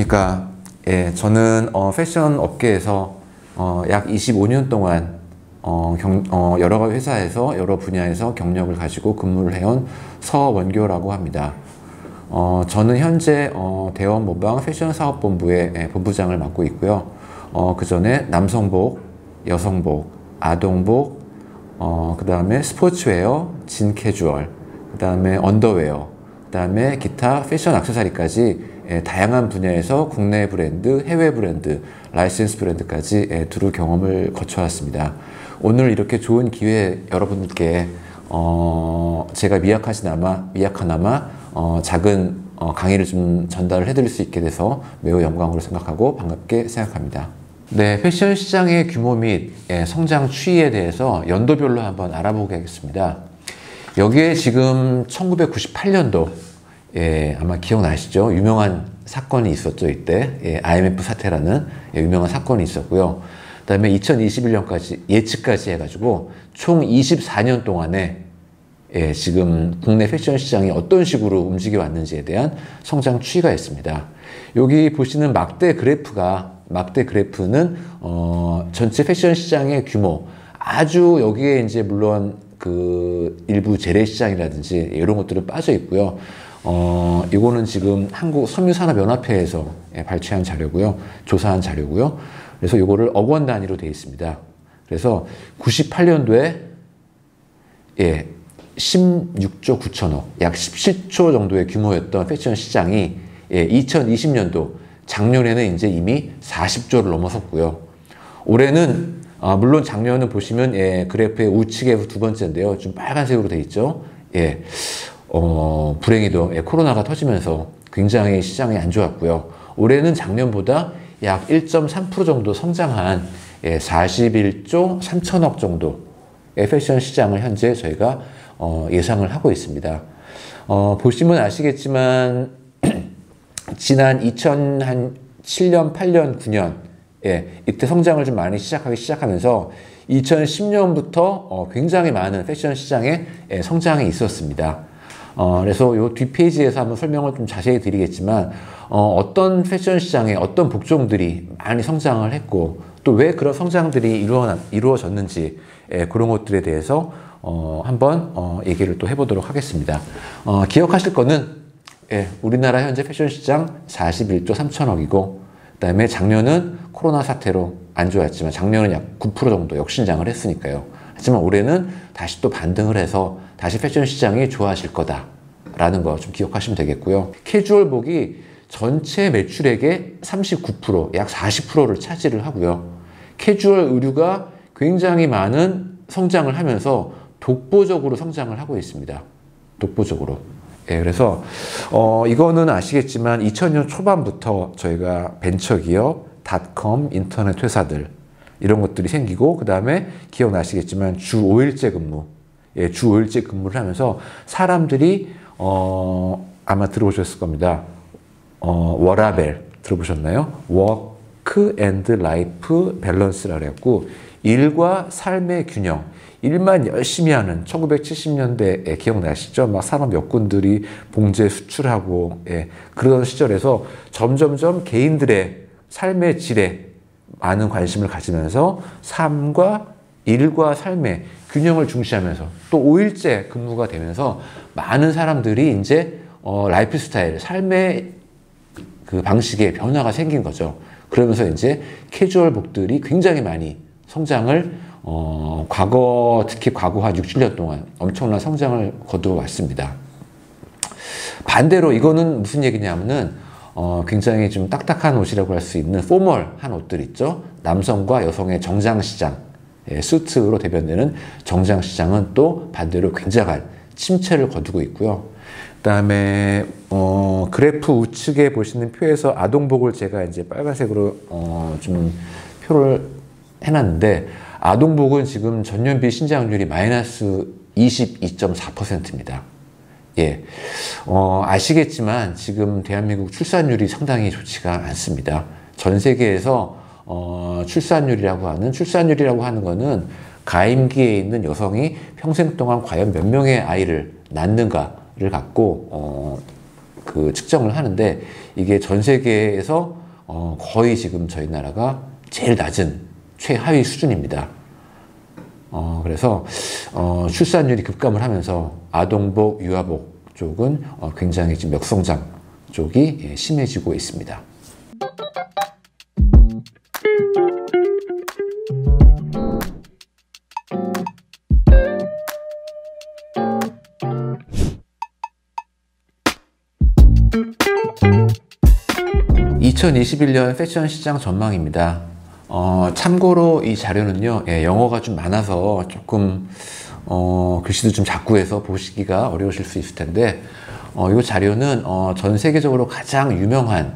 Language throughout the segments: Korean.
안녕하십니까. 예, 저는 패션 업계에서 약 25년 동안 여러 가지 회사에서 여러 분야에서 경력을 가지고 근무를 해온 서원교라고 합니다. 저는 현재 대원모방 패션사업본부의 본부장을 맡고 있고요. 그 전에 남성복, 여성복, 아동복, 그 다음에 스포츠웨어, 진캐주얼, 그 다음에 언더웨어, 그 다음에 기타 패션 액세서리까지 다양한 분야에서 국내 브랜드, 해외 브랜드, 라이센스 브랜드까지 두루 경험을 거쳐왔습니다. 오늘 이렇게 좋은 기회에 여러분들께 제가 미약하나마 작은 강의를 좀 전달을 해드릴 수 있게 돼서 매우 영광으로 생각하고 반갑게 생각합니다. 네, 패션 시장의 규모 및 성장 추이에 대해서 연도별로 한번 알아보겠습니다. 여기에 지금 1998년도 아마 기억나시죠? 유명한 사건이 있었죠. 이때 IMF 사태라는 유명한 사건이 있었고요. 그 다음에 2021년까지 예측까지 해가지고 총 24년 동안에 지금 국내 패션 시장이 어떤 식으로 움직여 왔는지에 대한 성장 추이가 있습니다. 여기 보시는 막대 그래프는 전체 패션 시장의 규모, 아주 여기에 이제 물론 그 일부 재래시장이라든지 이런 것들은 빠져 있고요. 이거는 지금 한국 섬유산업연합회에서 발췌한 자료고요. 조사한 자료고요. 그래서 이거를 억원 단위로 되어 있습니다. 그래서 98년도에 16조 9천억, 약 17조 정도의 규모였던 패션 시장이 2020년도 작년에는 이제 이미 40조를 넘어섰고요. 올해는 물론 작년은 보시면 그래프의 우측에 두 번째인데요. 좀 빨간색으로 되어 있죠. 불행히도 코로나가 터지면서 굉장히 시장이 안 좋았고요. 올해는 작년보다 약 1.3% 정도 성장한 41조 3천억 정도의 패션 시장을 현재 저희가 예상을 하고 있습니다. 보시면 아시겠지만 지난 2007년, 8년, 9년 이때 성장을 좀 많이 시작하면서 2010년부터 굉장히 많은 패션 시장에 성장이 있었습니다. 그래서 이 뒷페이지에서 한번 설명을 좀 자세히 드리겠지만 어떤 패션 시장에 어떤 복종들이 많이 성장을 했고 또 왜 그런 성장들이 이루어졌는지 그런 것들에 대해서 한번 얘기를 또 해보도록 하겠습니다. 기억하실 거는 우리나라 현재 패션 시장 41조 3천억이고 그 다음에 작년은 코로나 사태로 안 좋았지만 작년은 약 9% 정도 역신장을 했으니까요. 하지만 올해는 다시 또 반등을 해서 다시 패션 시장이 좋아질 거다라는 거 좀 기억하시면 되겠고요. 캐주얼복이 전체 매출액의 39%, 약 40%를 차지를 하고요. 캐주얼 의류가 굉장히 많은 성장을 하면서 독보적으로 성장을 하고 있습니다. 독보적으로. 그래서 이거는 아시겠지만 2000년 초반부터 저희가 벤처기업, 닷컴, 인터넷 회사들 이런 것들이 생기고 그 다음에 기억나시겠지만 주 5일제 근무, 주 5일제 근무를 하면서 사람들이 아마 들어보셨을 겁니다. 워라벨 들어보셨나요? 워크 앤드 라이프 밸런스라고 해갖고 일과 삶의 균형, 일만 열심히 하는 1970년대에 기억나시죠? 막 산업 여군들이 봉제 수출하고 그런 시절에서 점점점 개인들의 삶의 질에 많은 관심을 가지면서 일과 삶의 균형을 중시하면서 또 5일제 근무가 되면서 많은 사람들이 이제 라이프 스타일, 삶의 그 방식에 변화가 생긴 거죠. 그러면서 이제 캐주얼복들이 굉장히 많이 성장을 특히 과거 한 6, 7년 동안 엄청난 성장을 거두어 왔습니다. 반대로 이거는 무슨 얘기냐면은 굉장히 좀 딱딱한 옷이라고 할 수 있는 포멀한 옷들 있죠. 남성과 여성의 정장시장, 수트로 대변되는 정장시장은 또 반대로 굉장한 침체를 거두고 있고요. 그 다음에 그래프 우측에 보시는 표에서 아동복을 제가 이제 빨간색으로 좀 표를 해놨는데 아동복은 지금 전년비 신장률이 마이너스 22.4%입니다. 아시겠지만 지금 대한민국 출산율이 상당히 좋지가 않습니다. 전 세계에서 출산율이라고 하는 거는 가임기에 있는 여성이 평생 동안 과연 몇 명의 아이를 낳는가를 갖고 측정을 하는데 이게 전 세계에서 거의 지금 저희 나라가 제일 낮은 최하위 수준입니다. 그래서 출산율이 급감을 하면서 아동복, 유아복 쪽은 굉장히 지금 역성장 쪽이 심해지고 있습니다. (2021년) 패션 시장 전망입니다. 참고로 이 자료는요, 영어가 좀 많아서 조금 글씨도 좀 작고 해서 보시기가 어려우실 수 있을 텐데, 이 자료는 전 세계적으로 가장 유명한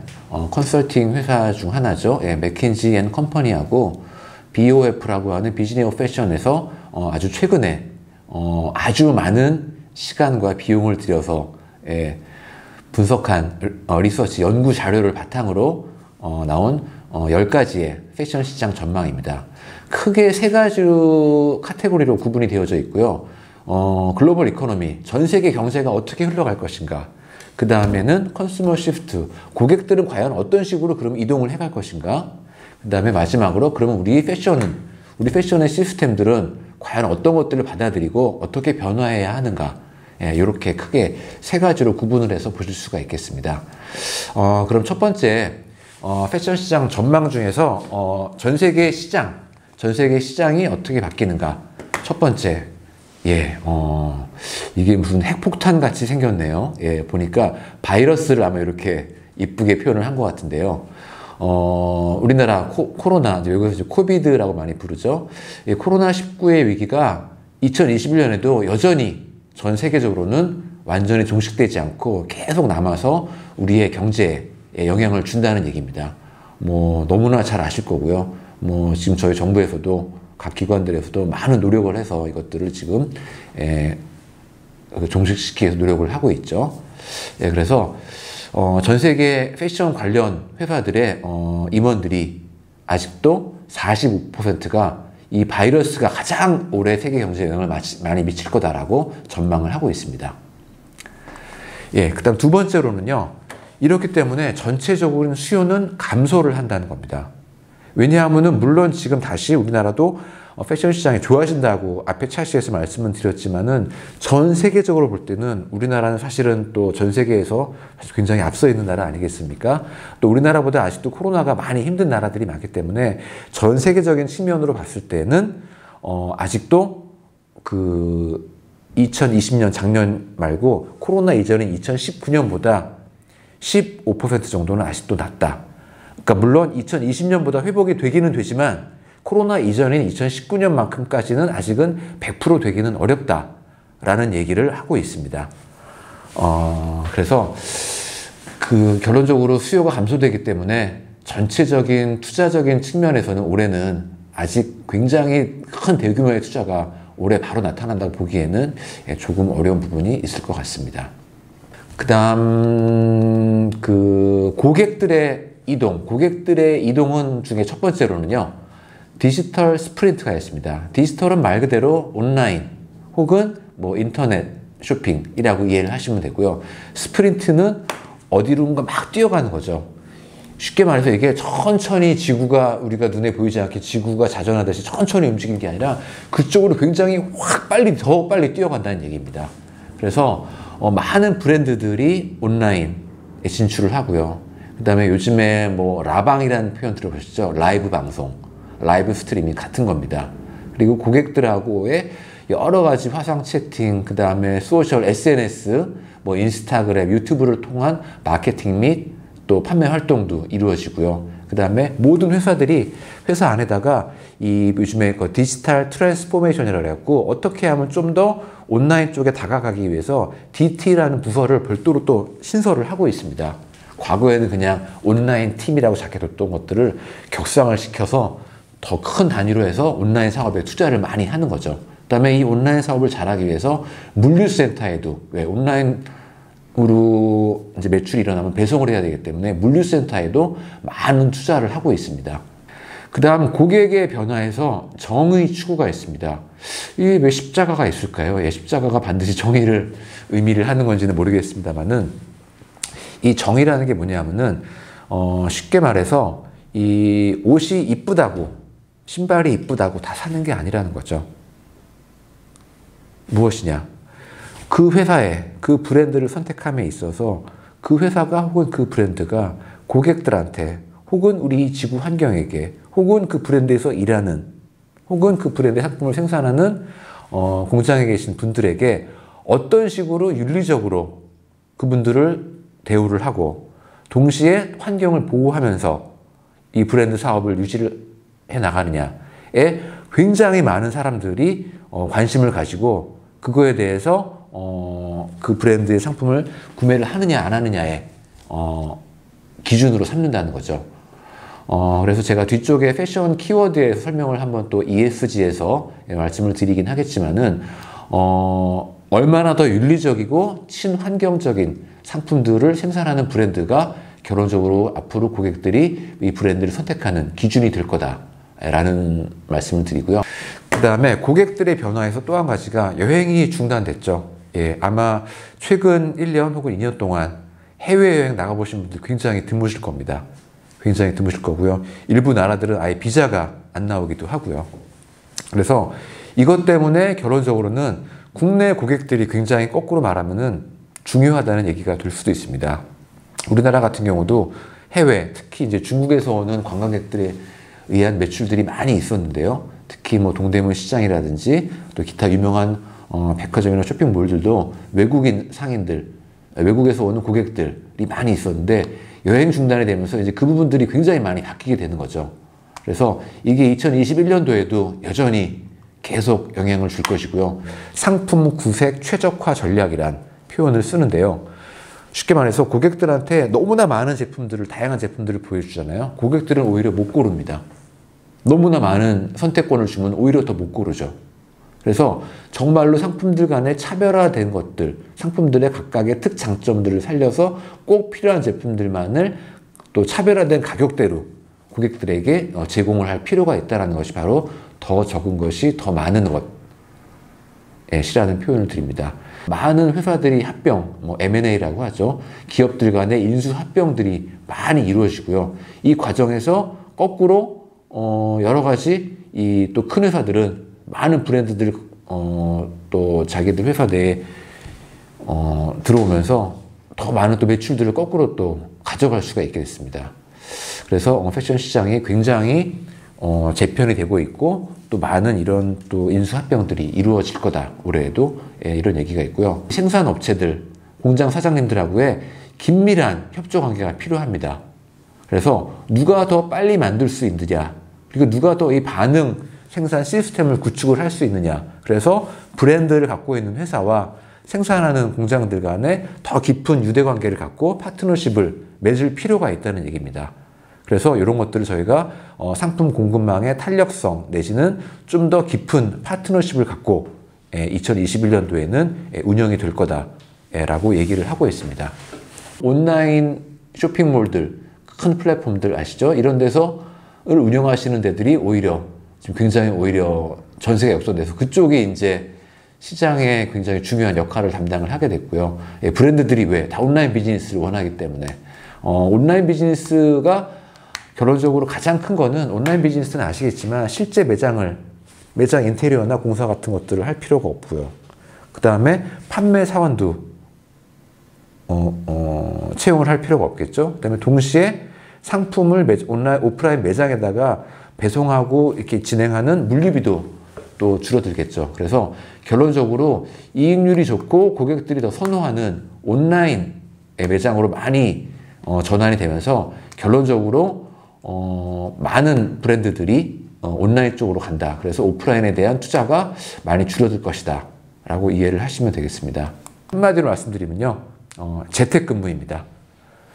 컨설팅 회사 중 하나죠. 맥킨지 앤 컴퍼니하고 BOF라고 하는 비즈니스 오브 패션에서 아주 최근에 아주 많은 시간과 비용을 들여서 분석한 리서치 연구 자료를 바탕으로 나온 10가지의 패션 시장 전망입니다. 크게 3가지 카테고리로 구분이 되어져 있고요. 글로벌 이코노미, 전 세계 경제가 어떻게 흘러갈 것인가. 그 다음에는 컨슈머 시프트, 고객들은 과연 어떤 식으로 그럼 이동을 해갈 것인가. 그 다음에 마지막으로 그러면 우리 패션의 시스템들은 과연 어떤 것들을 받아들이고 어떻게 변화해야 하는가. 이렇게 크게 3가지로 구분을 해서 보실 수가 있겠습니다. 그럼 첫 번째 패션 시장 전망 중에서 전 세계 시장이 어떻게 바뀌는가. 첫 번째, 이게 무슨 핵폭탄 같이 생겼네요. 보니까 바이러스를 아마 이렇게 이쁘게 표현을 한 것 같은데요. 우리나라 코로나, 여기서 코비드라고 많이 부르죠. 코로나19의 위기가 2021년에도 여전히 전 세계적으로는 완전히 종식되지 않고 계속 남아서 우리의 경제에 영향을 준다는 얘기입니다. 너무나 잘 아실 거고요. 지금 저희 정부에서도 각 기관들에서도 많은 노력을 해서 이것들을 지금 종식시키기 위해서 노력을 하고 있죠. 그래서 전 세계 패션 관련 회사들의 임원들이 아직도 45%가 이 바이러스가 가장 올해 세계 경제에 영향을 많이 미칠 거다라고 전망을 하고 있습니다. 그 다음 두 번째로는요, 이렇기 때문에 전체적으로 수요는 감소를 한다는 겁니다. 왜냐하면은 물론 지금 다시 우리나라도 패션 시장이 좋아진다고 앞에 차시에서 말씀을 드렸지만은 전 세계적으로 볼 때는 우리나라는 사실은 또 전 세계에서 사실 굉장히 앞서 있는 나라 아니겠습니까? 또 우리나라보다 아직도 코로나가 많이 힘든 나라들이 많기 때문에 전 세계적인 측면으로 봤을 때는 아직도 그 2020년 작년 말고 코로나 이전인 2019년보다 15% 정도는 아직도 낮다. 그러니까 물론 2020년보다 회복이 되기는 되지만 코로나 이전인 2019년만큼까지는 아직은 100% 되기는 어렵다라는 얘기를 하고 있습니다. 그래서 그 결론적으로 수요가 감소되기 때문에 전체적인 투자적인 측면에서는 올해는 아직 굉장히 큰 대규모의 투자가 올해 바로 나타난다고 보기에는 조금 어려운 부분이 있을 것 같습니다. 그 다음 고객들의 이동은 중에 첫 번째로는요, 디지털 스프린트가 있습니다. 디지털은 말 그대로 온라인 혹은 인터넷 쇼핑이라고 이해를 하시면 되고요. 스프린트는 어디론가 막 뛰어가는 거죠. 쉽게 말해서 이게 천천히 우리가 눈에 보이지 않게 지구가 자전하듯이 천천히 움직이는 게 아니라 그쪽으로 굉장히 더 빨리 뛰어간다는 얘기입니다. 그래서 많은 브랜드들이 온라인에 진출을 하고요. 그 다음에 요즘에 라방이라는 표현 들어보셨죠? 라이브 방송, 라이브 스트리밍 같은 겁니다. 그리고 고객들하고의 여러 가지 화상 채팅, 그 다음에 소셜, SNS, 인스타그램, 유튜브를 통한 마케팅 및 또 판매 활동도 이루어지고요. 그 다음에 모든 회사들이 회사 안에다가 요즘에 디지털 트랜스포메이션이라고 해갖고 어떻게 하면 좀 더 온라인 쪽에 다가가기 위해서 DT라는 부서를 별도로 또 신설을 하고 있습니다. 과거에는 그냥 온라인 팀이라고 작해뒀던 것들을 격상을 시켜서 더 큰 단위로 해서 온라인 사업에 투자를 많이 하는 거죠. 그 다음에 이 온라인 사업을 잘하기 위해서 물류센터에도, 온라인으로 이제 매출이 일어나면 배송을 해야 되기 때문에 물류센터에도 많은 투자를 하고 있습니다. 그 다음 고객의 변화에서 정의 추구가 있습니다. 이게 왜 십자가가 있을까요? 십자가가 반드시 의미를 하는 건지는 모르겠습니다만은 이 정의라는 게 뭐냐면은 쉽게 말해서 이 옷이 이쁘다고, 신발이 이쁘다고 다 사는 게 아니라는 거죠. 무엇이냐? 그 회사에, 그 브랜드를 선택함에 있어서 그 회사가 혹은 그 브랜드가 고객들한테 혹은 우리 지구 환경에게 혹은 그 브랜드에서 일하는 혹은 그 브랜드의 상품을 생산하는 공장에 계신 분들에게 어떤 식으로 윤리적으로 그분들을 대우를 하고 동시에 환경을 보호하면서 이 브랜드 사업을 유지를 해 나가느냐에 굉장히 많은 사람들이 관심을 가지고 그거에 대해서 그 브랜드의 상품을 구매를 하느냐 안 하느냐의 기준으로 삼는다는 거죠. 그래서 제가 뒤쪽에 패션 키워드에서 설명을 한번 또 ESG에서 말씀을 드리긴 하겠지만은 얼마나 더 윤리적이고 친환경적인 상품들을 생산하는 브랜드가 결론적으로 앞으로 고객들이 이 브랜드를 선택하는 기준이 될 거다라는 말씀을 드리고요. 그 다음에 고객들의 변화에서 또 한 가지가 여행이 중단됐죠. 예, 아마 최근 1년 혹은 2년 동안 해외여행 나가보신 분들 굉장히 드무실 겁니다. 굉장히 드무실 거고요. 일부 나라들은 아예 비자가 안 나오기도 하고요. 그래서 이것 때문에 결론적으로는 국내 고객들이 굉장히 거꾸로 말하면은 중요하다는 얘기가 될 수도 있습니다. 우리나라 같은 경우도 해외, 특히 이제 중국에서 오는 관광객들에 의한 매출들이 많이 있었는데요. 특히 뭐 동대문 시장이라든지 또 기타 유명한 백화점이나 쇼핑몰들도 외국인 상인들, 외국에서 오는 고객들이 많이 있었는데 여행 중단이 되면서 이제 그 부분들이 굉장히 많이 바뀌게 되는 거죠. 그래서 이게 2021년도에도 여전히 계속 영향을 줄 것이고요. 상품 구색 최적화 전략이란 표현을 쓰는데요. 쉽게 말해서 고객들한테 너무나 많은 제품들을, 다양한 제품들을 보여주잖아요. 고객들은 오히려 못 고릅니다. 너무나 많은 선택권을 주면 오히려 더 못 고르죠. 그래서 정말로 상품들 간에 차별화된 것들, 상품들의 각각의 특장점들을 살려서 꼭 필요한 제품들만을 또 차별화된 가격대로 고객들에게 제공을 할 필요가 있다는 것이 바로 더 적은 것이 더 많은 것이라는 표현을 드립니다. 많은 회사들이 합병, 뭐 M&A라고 하죠. 기업들 간의 인수 합병들이 많이 이루어지고요. 이 과정에서 거꾸로 여러 가지 이 또 큰 회사들은 많은 브랜드들 또 자기들 회사 내에 들어오면서 더 많은 또 매출들을 거꾸로 또 가져갈 수가 있게 됐습니다. 그래서 패션 시장이 굉장히 재편이 되고 있고 또 많은 이런 또 인수합병들이 이루어질 거다 올해에도 이런 얘기가 있고요. 생산업체들, 공장 사장님들하고의 긴밀한 협조 관계가 필요합니다. 그래서 누가 더 빨리 만들 수 있느냐, 그리고 누가 더 이 반응 생산 시스템을 구축을 할 수 있느냐. 그래서 브랜드를 갖고 있는 회사와 생산하는 공장들 간에 더 깊은 유대 관계를 갖고 파트너십을 맺을 필요가 있다는 얘기입니다. 그래서 이런 것들을 저희가 상품 공급망의 탄력성 내지는 좀 더 깊은 파트너십을 갖고 2021년도에는 운영이 될 거다라고 얘기를 하고 있습니다. 온라인 쇼핑몰들, 큰 플랫폼들 아시죠? 이런 데서를 운영하시는 데들이 지금 굉장히 오히려 전 세계 역선돼서 그쪽이 이제 시장에 굉장히 중요한 역할을 담당을 하게 됐고요. 브랜드들이 왜? 다 온라인 비즈니스를 원하기 때문에. 온라인 비즈니스가 결론적으로 가장 큰 거는 온라인 비즈니스는 아시겠지만 실제 매장 인테리어나 공사 같은 것들을 할 필요가 없고요. 그 다음에 판매 사원도 채용을 할 필요가 없겠죠. 그 다음에 동시에 상품을 오프라인 매장에다가 배송하고 이렇게 진행하는 물류비도 또 줄어들겠죠. 그래서 결론적으로 이익률이 좋고 고객들이 더 선호하는 온라인 매장으로 많이 전환이 되면서 결론적으로 많은 브랜드들이 온라인 쪽으로 간다. 그래서 오프라인에 대한 투자가 많이 줄어들 것이다 라고 이해를 하시면 되겠습니다. 한마디로 말씀드리면요, 재택근무입니다.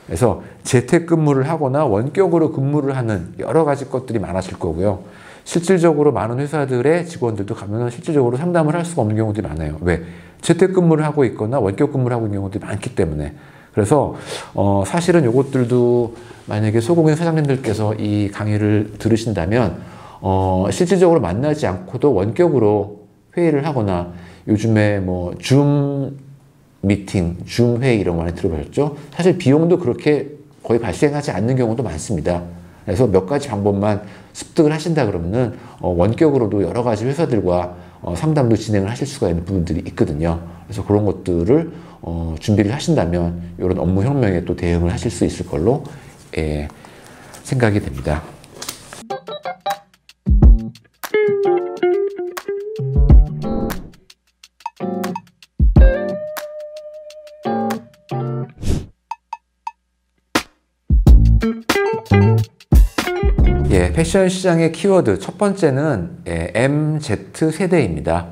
그래서 재택근무를 하거나 원격으로 근무를 하는 여러 가지 것들이 많아질 거고요. 실질적으로 많은 회사들의 직원들도 가면 실질적으로 상담을 할 수가 없는 경우들이 많아요. 왜? 재택근무를 하고 있거나 원격근무를 하고 있는 경우들이 많기 때문에. 그래서 사실은 이것들도 만약에 소공인 사장님들께서 이 강의를 들으신다면 실질적으로 만나지 않고도 원격으로 회의를 하거나 요즘에 뭐 줌 미팅, 줌 회의 이런 거 많이 들어보셨죠? 사실 비용도 그렇게 거의 발생하지 않는 경우도 많습니다. 그래서 몇 가지 방법만 습득을 하신다 그러면은 원격으로도 여러 가지 회사들과 상담도 진행을 하실 수가 있는 부분들이 있거든요. 그래서 그런 것들을 준비를 하신다면 이런 업무 혁명에 또 대응을 하실 수 있을 걸로 생각이 됩니다. 패션 시장의 키워드 첫 번째는 MZ세대입니다.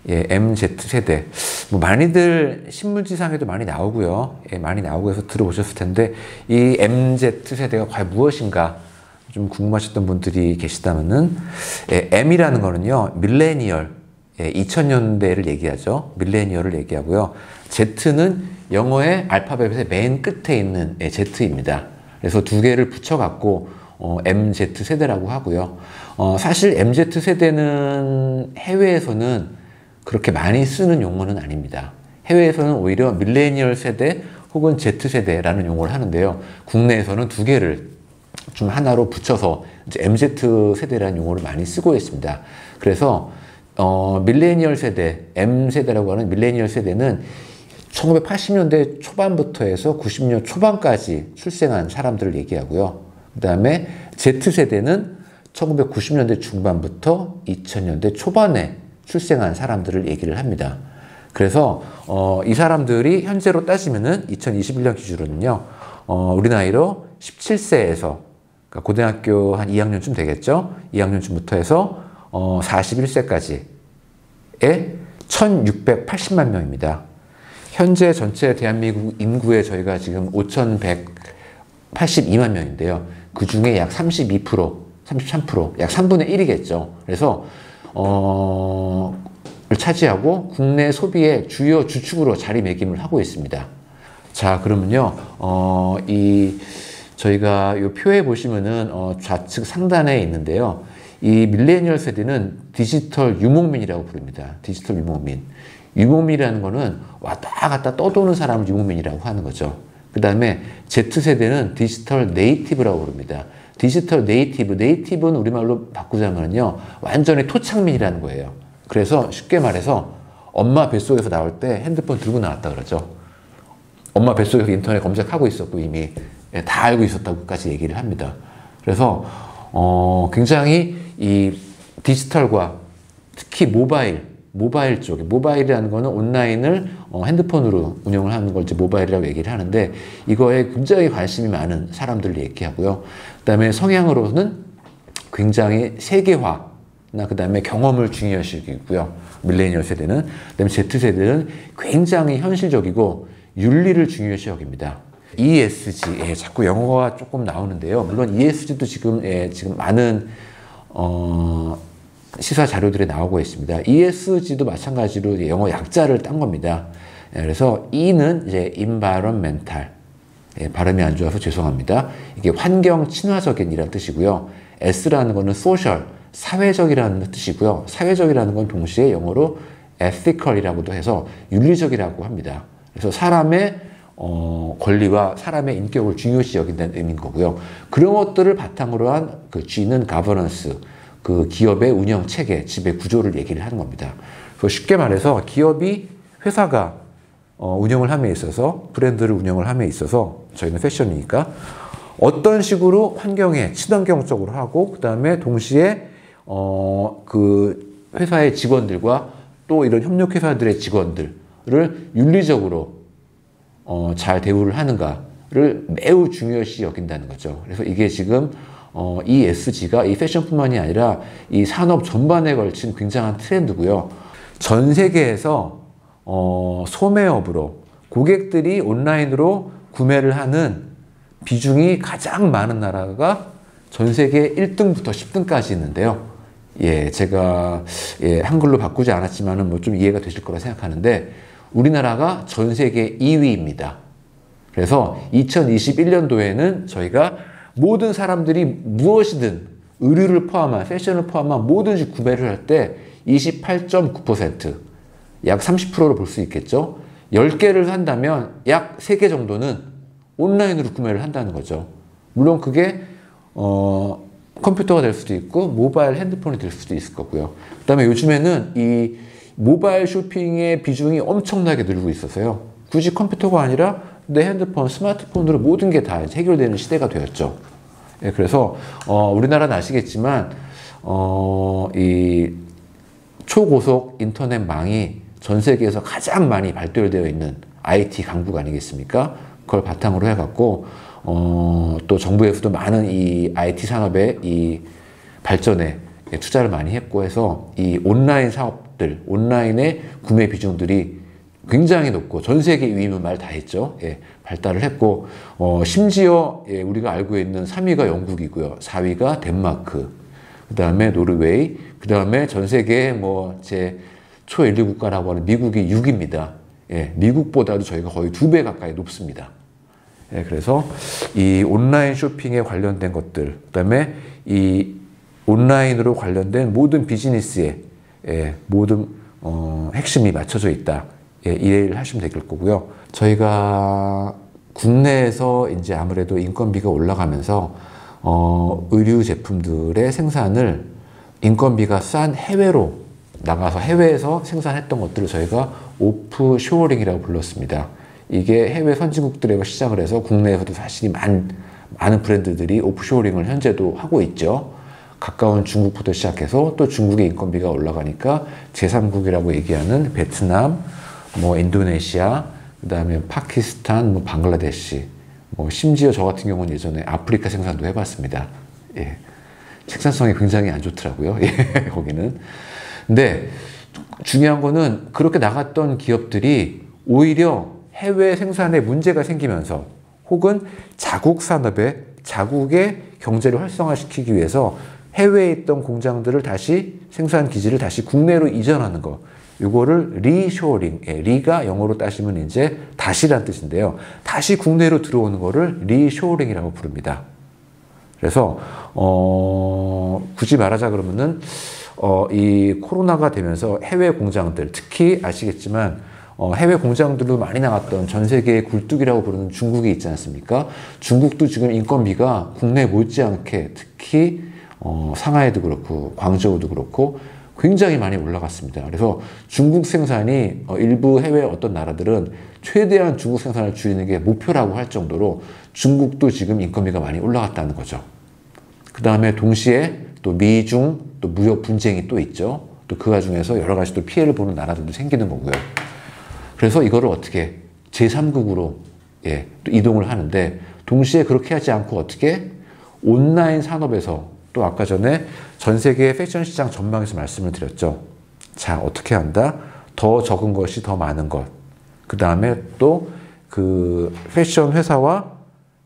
MZ세대. 뭐 많이들 신문지상에도 많이 나오고요. 많이 나오고 해서 들어보셨을 텐데 이 MZ세대가 과연 무엇인가 좀 궁금하셨던 분들이 계시다면은 M이라는 거는요. 밀레니얼, 2000년대를 얘기하죠. 밀레니얼을 얘기하고요. Z는 영어의 알파벳의 맨 끝에 있는 Z입니다. 그래서 두 개를 붙여갖고 MZ세대라고 하고요. 사실 MZ세대는 해외에서는 그렇게 많이 쓰는 용어는 아닙니다. 해외에서는 오히려 밀레니얼 세대 혹은 Z세대라는 용어를 하는데요. 국내에서는 두 개를 좀 하나로 붙여서 이제 MZ세대라는 용어를 많이 쓰고 있습니다. 그래서 밀레니얼 세대, M세대라고 하는 밀레니얼 세대는 1980년대 초반부터 해서 90년 초반까지 출생한 사람들을 얘기하고요. 그 다음에 Z세대는 1990년대 중반부터 2000년대 초반에 출생한 사람들을 얘기를 합니다. 그래서 이 사람들이 현재로 따지면은 2021년 기준으로는요, 우리 나이로 17세에서 그러니까 고등학교 한 2학년쯤 되겠죠? 2학년쯤부터 해서 41세까지의 1680만 명입니다. 현재 전체 대한민국 인구의 저희가 지금 5182만 명인데요. 그 중에 약 32%, 33%, 약 3분의 1이겠죠. 그래서 를 차지하고 국내 소비의 주요 주축으로 자리매김을 하고 있습니다. 자, 그러면요, 저희가 이 표에 보시면은 좌측 상단에 있는데요. 이 밀레니얼 세대는 디지털 유목민이라고 부릅니다. 디지털 유목민. 유목민이라는 거는 왔다 갔다 떠도는 사람을 유목민이라고 하는 거죠. 그 다음에 Z세대는 디지털 네이티브라고 부릅니다. 디지털 네이티브, 네이티브는 우리말로 바꾸자면요, 완전히 토착민이라는 거예요. 그래서 쉽게 말해서 엄마 뱃속에서 나올 때 핸드폰 들고 나왔다 그러죠. 엄마 뱃속에서 인터넷 검색하고 있었고 이미 다 알고 있었다고까지 얘기를 합니다. 그래서 굉장히 이 디지털과 특히 모바일 쪽에, 모바일이라는 거는 온라인을 핸드폰으로 운영을 하는 걸 이제 모바일이라고 얘기를 하는데, 이거에 굉장히 관심이 많은 사람들을 얘기하고요. 그 다음에 성향으로는 굉장히 세계화나 그 다음에 경험을 중요시하고요. 밀레니얼 세대는. 그 다음에 Z세대는 굉장히 현실적이고 윤리를 중요시 여깁니다. ESG, 자꾸 영어가 조금 나오는데요. 물론 ESG도 지금 많은 시사 자료들이 나오고 있습니다. ESG도 마찬가지로 영어 약자를 딴 겁니다. 그래서 E는 이제 environmental, 발음이 안 좋아서 죄송합니다. 이게 환경 친화적인이라는 뜻이고요. S라는 거는 social, 사회적이라는 뜻이고요. 사회적이라는 건 동시에 영어로 ethical이라고도 해서 윤리적이라고 합니다. 그래서 사람의 권리와 사람의 인격을 중요시 여긴다는 의미인 거고요. 그런 것들을 바탕으로 한 그 G는 governance, 그 기업의 운영 체계, 지배 구조를 얘기를 하는 겁니다. 그래서 쉽게 말해서 기업이 회사가 운영을 함에 있어서, 브랜드를 운영을 함에 있어서, 저희는 패션이니까 어떤 식으로 환경에 친환경적으로 하고, 그 다음에 동시에 그 회사의 직원들과 또 이런 협력회사들의 직원들을 윤리적으로 잘 대우를 하는가를 매우 중요시 여긴다는 거죠. 그래서 이게 지금 ESG가 이 패션뿐만이 아니라 이 산업 전반에 걸친 굉장한 트렌드고요. 전 세계에서 소매업으로 고객들이 온라인으로 구매를 하는 비중이 가장 많은 나라가 전 세계 1등부터 10등까지 있는데요. 제가 한글로 바꾸지 않았지만은 뭐 좀 이해가 되실 거라 생각하는데, 우리나라가 전 세계 2위입니다. 그래서 2021년도에는 저희가 모든 사람들이 무엇이든 의류를 포함한, 패션을 포함한 뭐든지 구매를 할 때 28.9%, 약 30%로 볼 수 있겠죠. 10개를 산다면 약 3개 정도는 온라인으로 구매를 한다는 거죠. 물론 그게 컴퓨터가 될 수도 있고 모바일 핸드폰이 될 수도 있을 거고요. 그 다음에 요즘에는 이 모바일 쇼핑의 비중이 엄청나게 늘고 있어서요. 굳이 컴퓨터가 아니라 내 핸드폰, 스마트폰으로 모든 게 다 해결되는 시대가 되었죠. 예, 그래서 우리나라는 아시겠지만 이 초고속 인터넷망이 전 세계에서 가장 많이 발달되어 있는 IT 강국 아니겠습니까? 그걸 바탕으로 해갖고 또 정부에서도 많은 이 IT 산업의 이 발전에 투자를 많이 했고 해서 이 온라인 사업들, 온라인의 구매 비중들이 굉장히 높고 전 세계 2위면 말 다 했죠. 예, 발달을 했고 심지어 우리가 알고 있는 3위가 영국이고요. 4위가 덴마크, 그 다음에 노르웨이, 그 다음에 전 세계 제 초1위 국가라고 하는 미국이 6위입니다. 예, 미국보다도 저희가 거의 2배 가까이 높습니다. 예, 그래서 이 온라인 쇼핑에 관련된 것들, 그 다음에 이 온라인으로 관련된 모든 비즈니스에 모든 핵심이 맞춰져 있다. 예, 이해를 하시면 될 거고요. 저희가 국내에서 이제 아무래도 인건비가 올라가면서 의류 제품들의 생산을 인건비가 싼 해외로 나가서 해외에서 생산했던 것들을 저희가 오프쇼어링이라고 불렀습니다. 이게 해외 선진국들에 시작을 해서 국내에서도 사실 많은 브랜드들이 오프쇼어링을 현재도 하고 있죠. 가까운 중국부터 시작해서 또 중국의 인건비가 올라가니까 제3국이라고 얘기하는 베트남, 인도네시아, 그 다음에 파키스탄, 방글라데시, 심지어 저 같은 경우는 예전에 아프리카 생산도 해봤습니다. 예. 생산성이 굉장히 안 좋더라고요. 예, 거기는. 근데 중요한 거는 그렇게 나갔던 기업들이 오히려 해외 생산에 문제가 생기면서 혹은 자국 산업에 자국의 경제를 활성화시키기 위해서 해외에 있던 공장들을 다시 생산 기지를 다시 국내로 이전하는 거. 이거를 리쇼어링, 리가 영어로 따시면 이제 다시란 뜻인데요. 다시 국내로 들어오는 거를 리쇼어링이라고 부릅니다. 그래서 굳이 말하자 그러면은 이 코로나가 되면서 해외 공장들, 특히 아시겠지만 해외 공장들로 많이 나갔던 전 세계의 굴뚝이라고 부르는 중국이 있지 않습니까? 중국도 지금 인건비가 국내 못지않게 특히 상하이도 그렇고 광저우도 그렇고 굉장히 많이 올라갔습니다. 그래서 중국 생산이 일부 해외 어떤 나라들은 최대한 중국 생산을 줄이는 게 목표라고 할 정도로 중국도 지금 인건비가 많이 올라갔다는 거죠. 그 다음에 동시에 또 미중 또 무역 분쟁이 또 있죠. 또 그 와중에서 여러 가지 또 피해를 보는 나라들도 생기는 거고요. 그래서 이거를 어떻게 제3국으로 또 이동을 하는데 동시에 그렇게 하지 않고 어떻게 온라인 산업에서 또 아까 전에 전 세계 패션 시장 전망에서 말씀을 드렸죠. 자, 어떻게 한다? 더 적은 것이 더 많은 것. 그 다음에 또 그 패션 회사와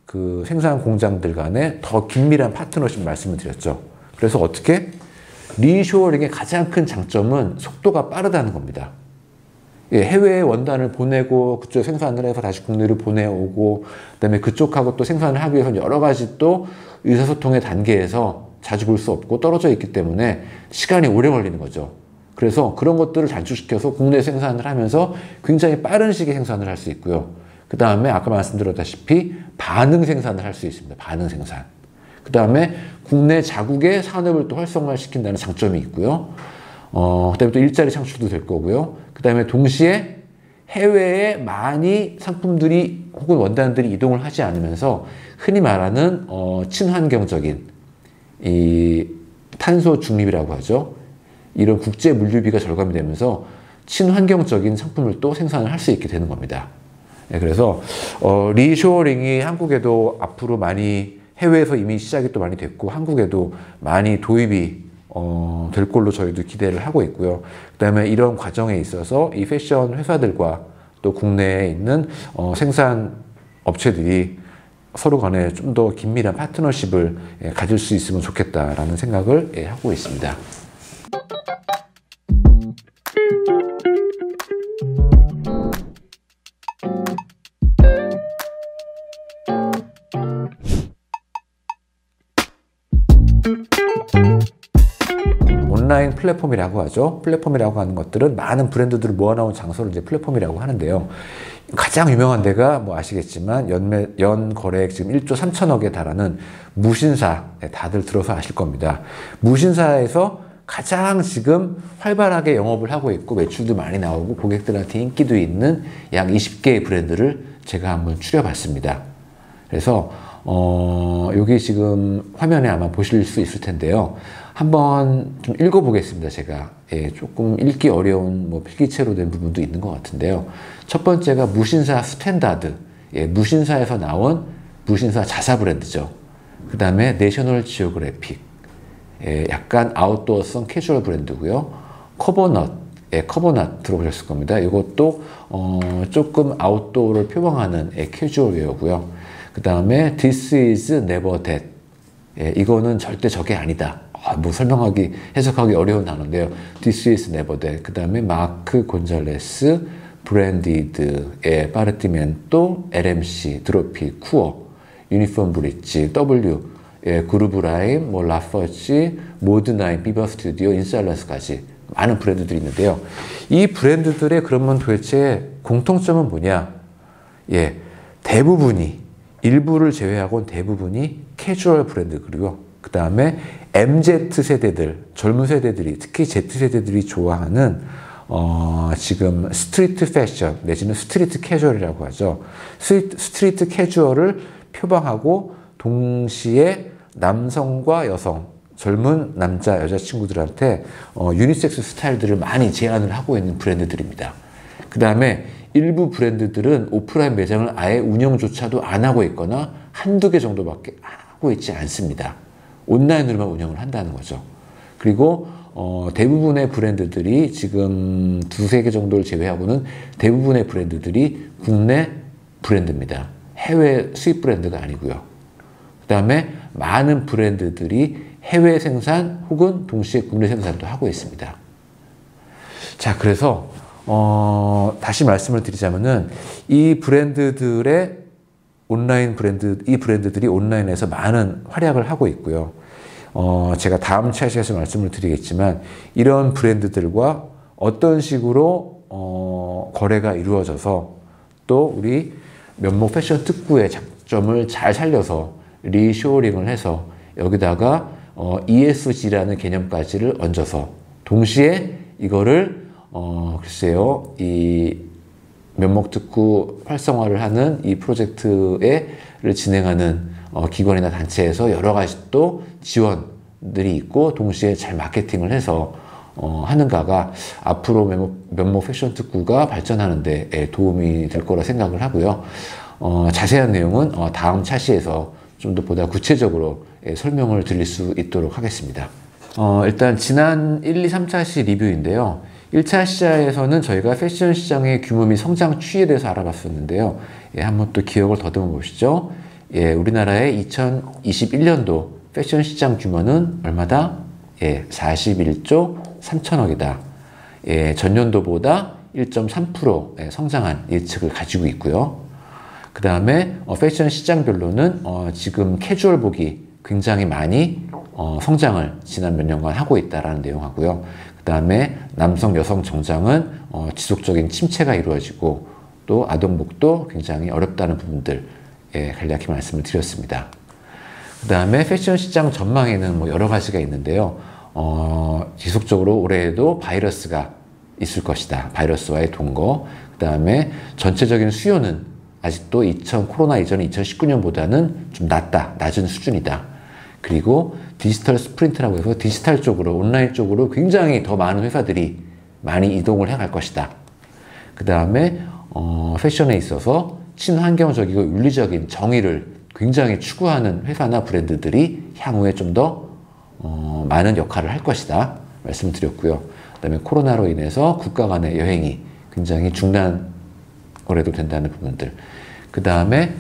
그 생산 공장들 간에 더 긴밀한 파트너십 말씀을 드렸죠. 그래서 어떻게? 리쇼어링의 가장 큰 장점은 속도가 빠르다는 겁니다. 예, 해외에 원단을 보내고 그쪽 생산을 해서 다시 국내로 보내오고 그다음에 그쪽하고 또 생산을 하기 위해서 여러 가지 또 의사소통의 단계에서 자주 볼 수 없고 떨어져 있기 때문에 시간이 오래 걸리는 거죠. 그래서 그런 것들을 단축시켜서 국내 생산을 하면서 굉장히 빠른 시기에 생산을 할 수 있고요. 그 다음에 아까 말씀드렸다시피 반응 생산을 할 수 있습니다. 반응 생산. 그 다음에 국내 자국의 산업을 또 활성화시킨다는 장점이 있고요. 그 다음에 또 일자리 창출도 될 거고요. 그 다음에 동시에 해외에 많이 상품들이 혹은 원단들이 이동을 하지 않으면서 흔히 말하는 친환경적인 이 탄소 중립이라고 하죠. 이런 국제 물류비가 절감이 되면서 친환경적인 상품을 또 생산을 할 수 있게 되는 겁니다. 네, 그래서 리쇼어링이 한국에도 앞으로 많이 해외에서 이미 시작이 또 많이 됐고 한국에도 많이 도입이 될 걸로 저희도 기대를 하고 있고요. 그 다음에 이런 과정에 있어서 이 패션 회사들과 또 국내에 있는 생산 업체들이 서로 간에 좀 더 긴밀한 파트너십을 가질 수 있으면 좋겠다라는 생각을 하고 있습니다. 온라인 플랫폼이라고 하죠. 플랫폼이라고 하는 것들은 많은 브랜드들을 모아놓은 장소를 이제 플랫폼이라고 하는데요. 가장 유명한 데가 뭐 아시겠지만 연 거래액 지금 1조 3천억에 달하는 무신사, 다들 들어서 아실 겁니다. 무신사에서 가장 지금 활발하게 영업을 하고 있고 매출도 많이 나오고 고객들한테 인기도 있는 약 20개의 브랜드를 제가 한번 추려봤습니다. 그래서 여기 지금 화면에 아마 보실 수 있을 텐데요. 한번 좀 읽어보겠습니다. 제가 조금 읽기 어려운 뭐 필기체로 된 부분도 있는 것 같은데요. 첫 번째가 무신사 스탠다드, 무신사에서 나온 무신사 자사 브랜드죠. 그 다음에 내셔널 지오그래픽, 약간 아웃도어성 캐주얼 브랜드고요. 커버넛, 커버넛 들어보셨을 겁니다. 이것도 조금 아웃도어를 표방하는 캐주얼 웨어고요. 그 다음에 This is never that. 이거는 절대 저게 아니다. 뭐 설명하기, 해석하기 어려운 단어인데요. This is never that. 그 다음에 마크 곤잘레스, 브랜디드, 파르티멘토, LMC, 드로피, 쿠어, 유니폼 브릿지, W, 그루브라임, 뭐 라퍼지, 모드나인, 비버 스튜디오, 인살런스까지 많은 브랜드들이 있는데요. 이 브랜드들의 그러면 도대체 공통점은 뭐냐? 대부분이, 일부를 제외하고는 대부분이 캐주얼 브랜드고요. 그 다음에 MZ세대들, 젊은 세대들이, 특히 Z세대들이 좋아하는 지금 스트리트 패션 내지는 스트리트 캐주얼이라고 하죠. 스트리트 캐주얼을 표방하고 동시에 남성과 여성, 젊은 남자, 여자친구들한테 유니섹스 스타일들을 많이 제안을 하고 있는 브랜드들입니다. 그 다음에 일부 브랜드들은 오프라인 매장을 아예 운영조차도 안 하고 있거나 한두 개 정도밖에 하고 있지 않습니다. 온라인으로만 운영을 한다는 거죠. 그리고 대부분의 브랜드들이 지금 두세 개 정도를 제외하고는 대부분의 브랜드들이 국내 브랜드입니다. 해외 수입 브랜드가 아니고요. 그 다음에 많은 브랜드들이 해외 생산 혹은 동시에 국내 생산도 하고 있습니다. 자, 그래서 다시 말씀을 드리자면은 이 브랜드들의 이 브랜드들이 온라인에서 많은 활약을 하고 있고요. 제가 다음 차시에서 말씀을 드리겠지만 이런 브랜드들과 어떤 식으로 거래가 이루어져서 또 우리 면목 패션 특구의 장점을 잘 살려서 리쇼링을 해서 여기다가 ESG라는 개념까지를 얹어서 동시에 이거를 글쎄요, 이 면목특구 활성화를 하는 이 프로젝트를 진행하는 기관이나 단체에서 여러 가지 또 지원들이 있고 동시에 잘 마케팅을 해서 하는가가 앞으로 면목 패션 특구가 발전하는 데 도움이 될 거라 생각을 하고요. 자세한 내용은 다음 차시에서 좀 더 보다 구체적으로 설명을 드릴 수 있도록 하겠습니다. 일단 지난 1, 2, 3차시 리뷰인데요. 1차 시장에서는 저희가 패션 시장의 규모 및 성장 추이에 대해서 알아봤었는데요. 한번 또 기억을 더듬어 보시죠. 우리나라의 2021년도 패션 시장 규모는 얼마다? 41조 3천억이다. 전년도보다 1.3% 성장한 예측을 가지고 있고요. 그 다음에 패션 시장별로는 지금 캐주얼복이 굉장히 많이 성장을 지난 몇 년간 하고 있다는 내용하고요. 그 다음에 남성, 여성 정장은 지속적인 침체가 이루어지고 또 아동복도 굉장히 어렵다는 부분들 간략히 말씀을 드렸습니다. 그 다음에 패션 시장 전망에는 뭐 여러 가지가 있는데요. 지속적으로 올해에도 바이러스가 있을 것이다. 바이러스와의 동거. 그 다음에 전체적인 수요는 아직도 코로나 이전 2019년보다는 좀 낮은 수준이다. 그리고 디지털 스프린트라고 해서 디지털 쪽으로, 온라인 쪽으로 굉장히 더 많은 회사들이 많이 이동을 해갈 것이다. 그 다음에 패션에 있어서 친환경적이고 윤리적인 정의를 굉장히 추구하는 회사나 브랜드들이 향후에 좀 더 많은 역할을 할 것이다. 말씀드렸고요. 그 다음에 코로나로 인해서 국가 간의 여행이 굉장히 중단거래도 된다는 부분들. 그 다음에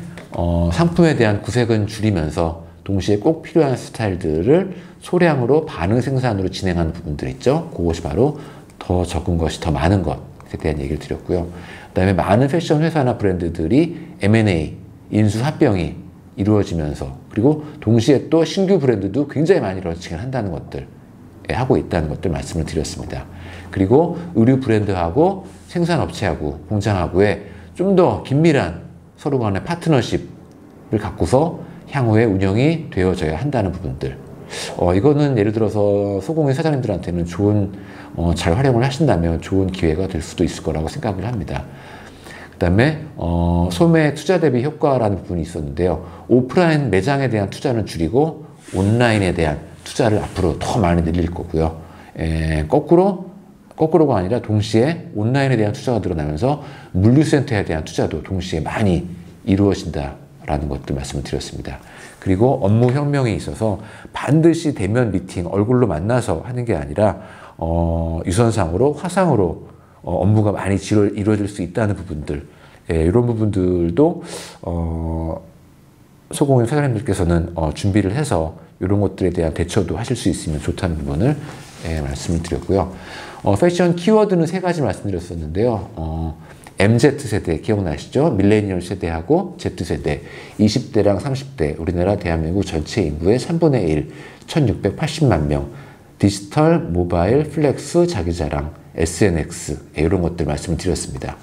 상품에 대한 구색은 줄이면서 동시에 꼭 필요한 스타일들을 소량으로 반응 생산으로 진행하는 부분들 있죠. 그것이 바로 더 적은 것이 더 많은 것에 대한 얘기를 드렸고요. 그 다음에 많은 패션 회사나 브랜드들이 M&A, 인수 합병이 이루어지면서 그리고 동시에 또 신규 브랜드도 굉장히 많이 런칭을 한다는 것들. 하고 있다는 것들 말씀을 드렸습니다. 그리고 의류 브랜드하고 생산업체하고 공장하고의 좀 더 긴밀한 서로 간의 파트너십을 갖고서 향후에 운영이 되어져야 한다는 부분들. 이거는 예를 들어서 소공인 사장님들한테는 좋은, 잘 활용을 하신다면 좋은 기회가 될 수도 있을 거라고 생각을 합니다. 그 다음에 소매 투자 대비 효과라는 부분이 있었는데요. 오프라인 매장에 대한 투자는 줄이고 온라인에 대한 투자를 앞으로 더 많이 늘릴 거고요. 거꾸로가 아니라 동시에 온라인에 대한 투자가 늘어나면서 물류센터에 대한 투자도 동시에 많이 이루어진다라는 것들 말씀을 드렸습니다. 그리고 업무 혁명에 있어서 반드시 대면 미팅, 얼굴로 만나서 하는 게 아니라 유선상으로, 화상으로 업무가 많이 이루어질 수 있다는 부분들, 이런 부분들도 소공인 사장님들께서는 준비를 해서 이런 것들에 대한 대처도 하실 수 있으면 좋다는 부분을 말씀을 드렸고요. 패션 키워드는 3가지 말씀드렸었는데요. MZ세대 기억나시죠? 밀레니얼 세대하고 Z세대, 20대랑 30대, 우리나라 대한민국 전체 인구의 3분의 1, 1680만 명, 디지털, 모바일, 플렉스, 자기자랑, SNX, 이런 것들 말씀을 드렸습니다.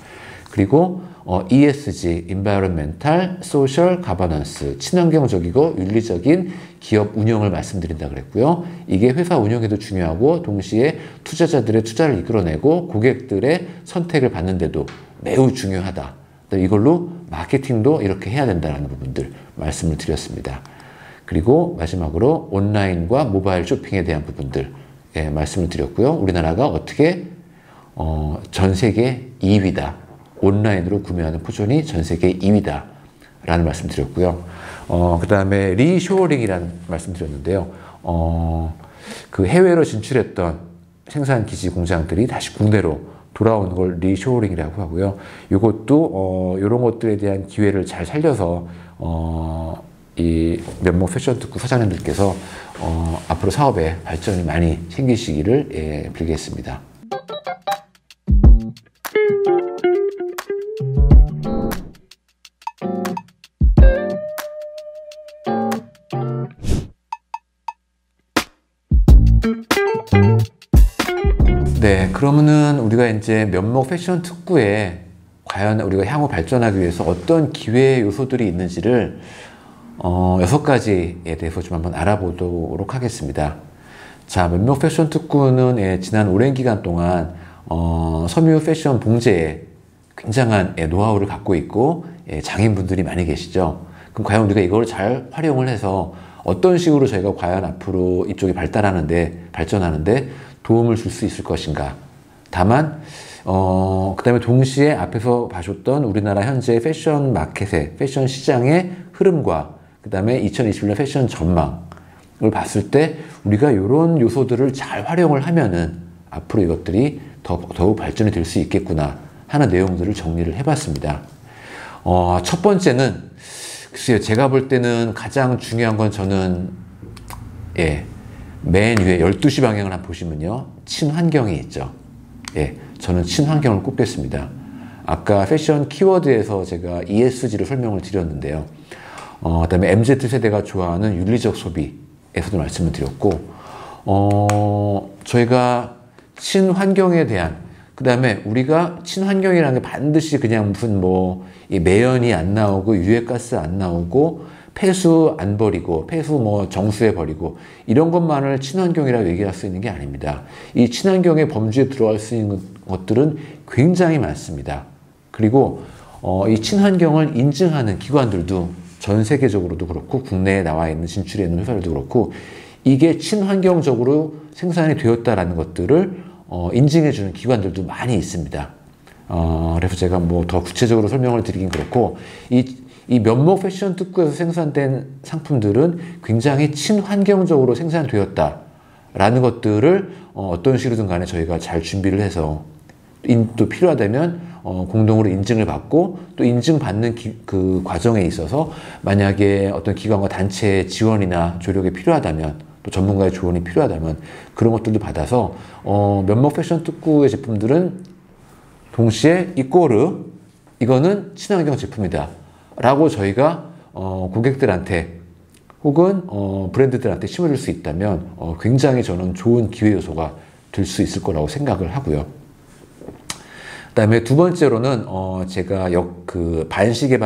그리고 ESG, Environmental, Social Governance, 친환경적이고 윤리적인 기업 운영을 말씀드린다 그랬고요. 이게 회사 운영에도 중요하고 동시에 투자자들의 투자를 이끌어내고 고객들의 선택을 받는데도 매우 중요하다. 이걸로 마케팅도 이렇게 해야 된다는 부분들 말씀을 드렸습니다. 그리고 마지막으로 온라인과 모바일 쇼핑에 대한 부분들 말씀을 드렸고요. 우리나라가 어떻게 전 세계 2위다. 온라인으로 구매하는 포존이 전 세계 2위다. 라는 말씀 드렸고요. 그 다음에 리쇼어링이라는 말씀 드렸는데요. 그 해외로 진출했던 생산 기지 공장들이 다시 국내로 돌아오는 걸 리쇼어링이라고 하고요. 이것도 이런 것들에 대한 기회를 잘 살려서 이 면목 패션 특구 사장님들께서 앞으로 사업에 발전이 많이 생기시기를 빌겠습니다. 네, 그러면은 우리가 이제 면목 패션 특구에 과연 우리가 향후 발전하기 위해서 어떤 기회 요소들이 있는지를 6가지에 대해서 좀 한번 알아보도록 하겠습니다. 자, 면목 패션 특구는 지난 오랜 기간 동안 섬유 패션 봉제에 굉장한 노하우를 갖고 있고 장인분들이 많이 계시죠. 그럼 과연 우리가 이걸 잘 활용을 해서 어떤 식으로 저희가 과연 앞으로 이쪽이 발전하는데 도움을 줄 수 있을 것인가. 다만 그 다음에 동시에 앞에서 봐줬던 우리나라 현재 패션 마켓의 패션 시장의 흐름과 그 다음에 2021년 패션 전망을 봤을 때 우리가 이런 요소들을 잘 활용을 하면은 앞으로 이것들이 더욱 발전이 될 수 있겠구나 하는 내용들을 정리를 해봤습니다. 첫 번째는 글쎄요, 제가 볼 때는 가장 중요한 건 저는 맨 위에 12시 방향을 한번 보시면요. 친환경이 있죠. 저는 친환경을 꼽겠습니다. 아까 패션 키워드에서 제가 ESG를 설명을 드렸는데요. 그 다음에 MZ세대가 좋아하는 윤리적 소비에서도 말씀을 드렸고, 저희가 친환경에 대한, 그 다음에 우리가 친환경이라는 게 반드시 그냥 무슨 이 매연이 안 나오고 유해가스 안 나오고 폐수 안 버리고 폐수 정수해 버리고 이런 것만을 친환경이라고 얘기할 수 있는 게 아닙니다. 이 친환경의 범주에 들어갈 수 있는 것들은 굉장히 많습니다. 그리고 이 친환경을 인증하는 기관들도 전 세계적으로도 그렇고 국내에 나와 있는 진출해 있는 회사들도 그렇고 이게 친환경적으로 생산이 되었다라는 것들을 인증해주는 기관들도 많이 있습니다. 그래서 제가 더 구체적으로 설명을 드리긴 그렇고 이 면목 패션 특구에서 생산된 상품들은 굉장히 친환경적으로 생산되었다라는 것들을 어떤 식으로든 간에 저희가 잘 준비를 해서 또 필요하다면 공동으로 인증을 받고 또 인증받는 그 과정에 있어서 만약에 어떤 기관과 단체의 지원이나 조력이 필요하다면 또 전문가의 조언이 필요하다면 그런 것들도 받아서 면목 패션 특구의 제품들은 동시에 이거는 친환경 제품이다 라고 저희가 고객들한테 혹은 브랜드들한테 심어줄 수 있다면 굉장히 저는 좋은 기회 요소가 될 수 있을 거라고 생각을 하고요. 그다음에 두 번째로는 제가 반시계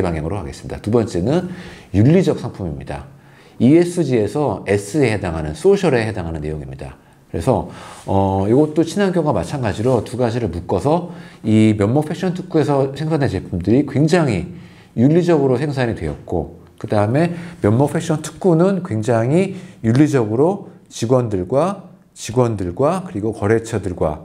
방향으로 하겠습니다. 두 번째는 윤리적 상품입니다. ESG에서 S에 해당하는 소셜에 해당하는 내용입니다. 그래서 이것도 친환경과 마찬가지로 두 가지를 묶어서 이 면목 패션 특구에서 생산된 제품들이 굉장히 윤리적으로 생산이 되었고, 그 다음에 면목 패션 특구는 굉장히 윤리적으로 직원들과 그리고 거래처들과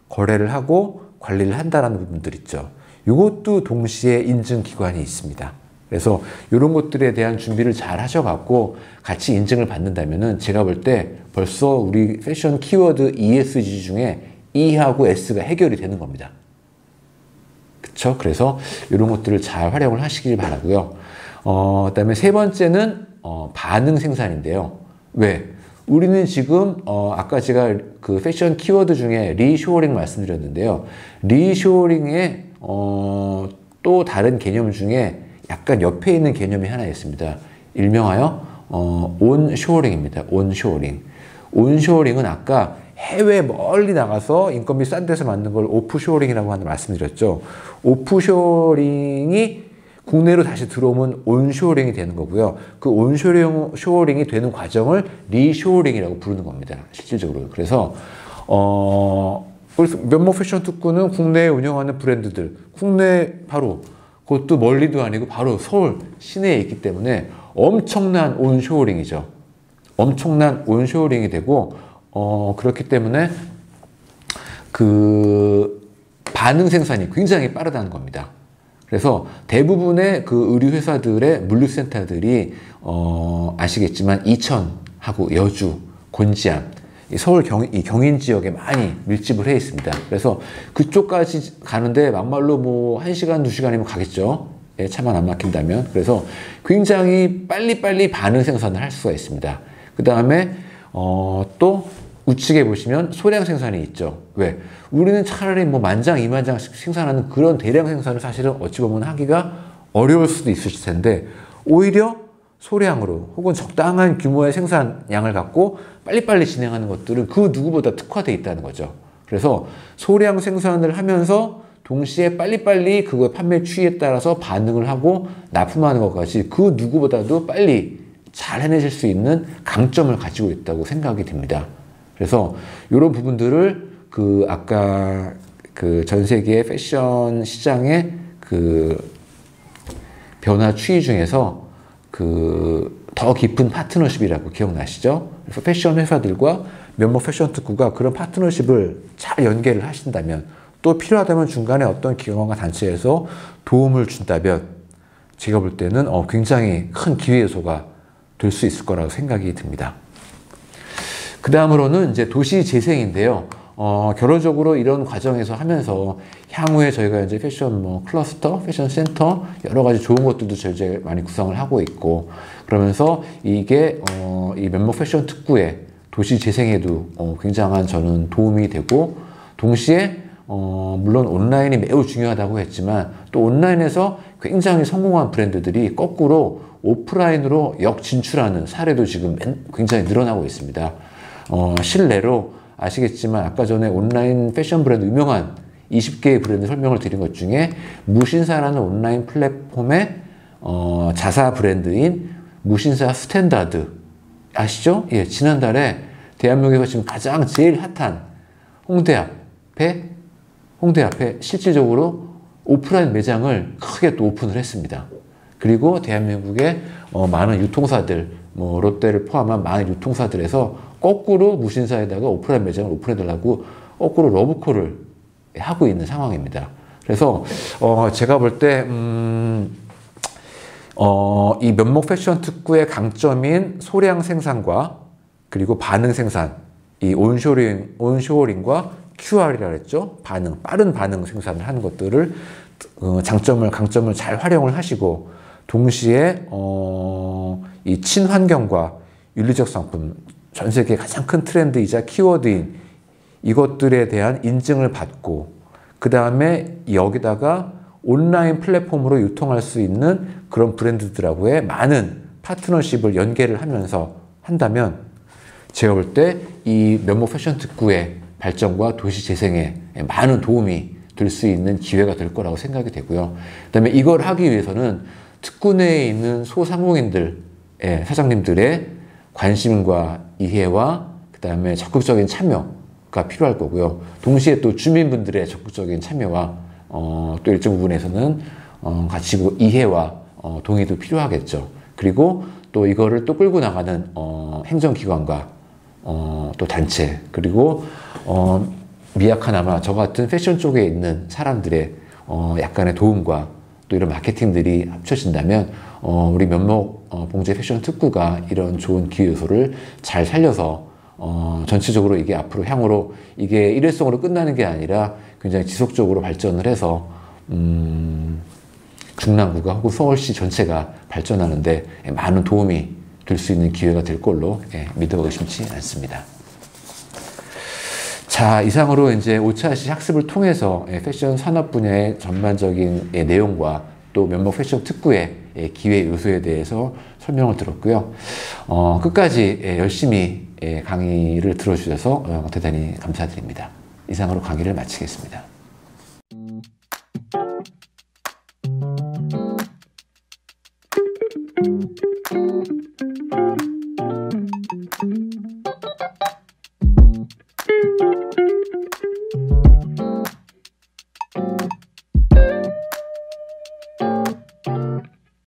거래를 하고 관리를 한다는 부분들 있죠. 이것도 동시에 인증기관이 있습니다. 그래서 이런 것들에 대한 준비를 잘 하셔갖고 같이 인증을 받는다면은 제가 볼 때 벌써 우리 패션 키워드 ESG 중에 E하고 S가 해결이 되는 겁니다. 그쵸? 그래서 이런 것들을 잘 활용을 하시길 바라고요. 그다음에 세 번째는 반응 생산인데요. 왜? 우리는 지금 아까 제가 그 패션 키워드 중에 리쇼어링 말씀드렸는데요. 리쇼어링의 또 다른 개념 중에 약간 옆에 있는 개념이 하나 있습니다. 일명하여 온쇼어링입니다. 온쇼어링. 온쇼어링은 아까 해외 멀리 나가서 인건비 싼 데서 만든 걸 오프쇼어링이라고 하는 말씀드렸죠. 오프쇼어링이 국내로 다시 들어오면 온쇼어링이 되는 거고요. 그 온쇼어링이 되는 과정을 리쇼어링이라고 부르는 겁니다. 실질적으로. 그래서 면목 패션 특구는 국내에 운영하는 브랜드들, 국내 바로 그것도 멀리도 아니고 바로 서울 시내에 있기 때문에 엄청난 온쇼어링이죠. 엄청난 온쇼어링이 되고 그렇기 때문에 그 반응 생산이 굉장히 빠르다는 겁니다. 그래서 대부분의 그 의류 회사들의 물류센터들이 아시겠지만 이천하고 여주, 곤지암, 서울 경인 지역에 많이 밀집을 해 있습니다. 그래서 그쪽까지 가는데 막말로 뭐 1시간, 2시간이면 가겠죠. 예, 차만 안 막힌다면. 그래서 굉장히 빨리빨리 반응 생산을 할 수가 있습니다. 그 다음에 또 우측에 보시면 소량 생산이 있죠. 왜? 우리는 차라리 뭐 10,000장, 20,000장씩 생산하는 그런 대량 생산을 사실은 어찌 보면 하기가 어려울 수도 있을 텐데, 오히려 소량으로 혹은 적당한 규모의 생산량을 갖고 빨리빨리 진행하는 것들은 그 누구보다 특화되어 있다는 거죠. 그래서 소량 생산을 하면서 동시에 빨리빨리 그거의 판매 추이에 따라서 반응을 하고 납품하는 것까지 그 누구보다도 빨리 잘 해내실 수 있는 강점을 가지고 있다고 생각이 듭니다. 그래서 이런 부분들을 그 아까 그 전 세계 패션 시장의 그 변화 추이 중에서 그 더 깊은 파트너십이라고 기억나시죠? 그래서 패션 회사들과 면목 패션 특구가 그런 파트너십을 잘 연계를 하신다면, 또 필요하다면 중간에 어떤 기관과 단체에서 도움을 준다면 제가 볼 때는 굉장히 큰 기회 요소가 될 수 있을 거라고 생각이 듭니다. 그 다음으로는 이제 도시 재생인데요. 결론적으로 이런 과정에서 하면서 향후에 저희가 이제 패션 클러스터, 패션 센터 여러 가지 좋은 것들도 저희 많이 구성을 하고 있고, 그러면서 이게 이 면목 패션 특구의 도시 재생에도 굉장한 저는 도움이 되고, 동시에 물론 온라인이 매우 중요하다고 했지만 또 온라인에서 굉장히 성공한 브랜드들이 거꾸로 오프라인으로 역진출하는 사례도 지금 굉장히 늘어나고 있습니다. 실내로 아시겠지만 아까 전에 온라인 패션 브랜드 유명한 20개의 브랜드 설명을 드린 것 중에 무신사라는 온라인 플랫폼의 자사 브랜드인 무신사 스탠다드 아시죠? 예, 지난달에 대한민국에서 지금 가장 제일 핫한 홍대 앞에 실질적으로 오프라인 매장을 크게 또 오픈을 했습니다. 그리고 대한민국의 많은 유통사들, 롯데를 포함한 많은 유통사들에서 거꾸로 무신사에다가 오프라인 매장을 오픈해달라고 거꾸로 러브콜을 하고 있는 상황입니다. 그래서 제가 볼 때 이 면목 패션 특구의 강점인 소량 생산과 그리고 반응 생산, 이 온쇼어링과 QR이라고 했죠. 빠른 반응 생산을 하는 것들을 강점을 잘 활용을 하시고, 동시에 이 친환경과 윤리적 상품, 전 세계 가장 큰 트렌드이자 키워드인 이것들에 대한 인증을 받고, 그 다음에 여기다가 온라인 플랫폼으로 유통할 수 있는 그런 브랜드들하고의 많은 파트너십을 연계를 하면서 한다면 제가 볼 때 이 면목 패션 특구의 발전과 도시 재생에 많은 도움이 될 수 있는 기회가 될 거라고 생각이 되고요. 그다음에 이걸 하기 위해서는 특구 내에 있는 소상공인들, 사장님들의 관심과 이해와 그다음에 적극적인 참여가 필요할 거고요. 동시에 또 주민분들의 적극적인 참여와 또 일정 부분에서는 같이 이해와 동의도 필요하겠죠. 그리고 또 이거를 또 끌고 나가는 행정기관과 또 단체, 그리고 미약하나마 저 같은 패션 쪽에 있는 사람들의 약간의 도움과 또 이런 마케팅들이 합쳐진다면 우리 면목 봉제 패션 특구가 이런 좋은 기회 요소를 잘 살려서 전체적으로 이게 앞으로 향후로 이게 일회성으로 끝나는 게 아니라 굉장히 지속적으로 발전을 해서 중랑구가 혹은 서울시 전체가 발전하는데 많은 도움이 될 수 있는 기회가 될 걸로 믿어 의심치 않습니다. 자, 이상으로 이제 5차 학습을 통해서 패션 산업 분야의 전반적인 내용과 또 면목 패션 특구의 기회 요소에 대해서 설명을 들었고요. 끝까지 열심히 강의를 들어주셔서 대단히 감사드립니다. 이상으로 강의를 마치겠습니다.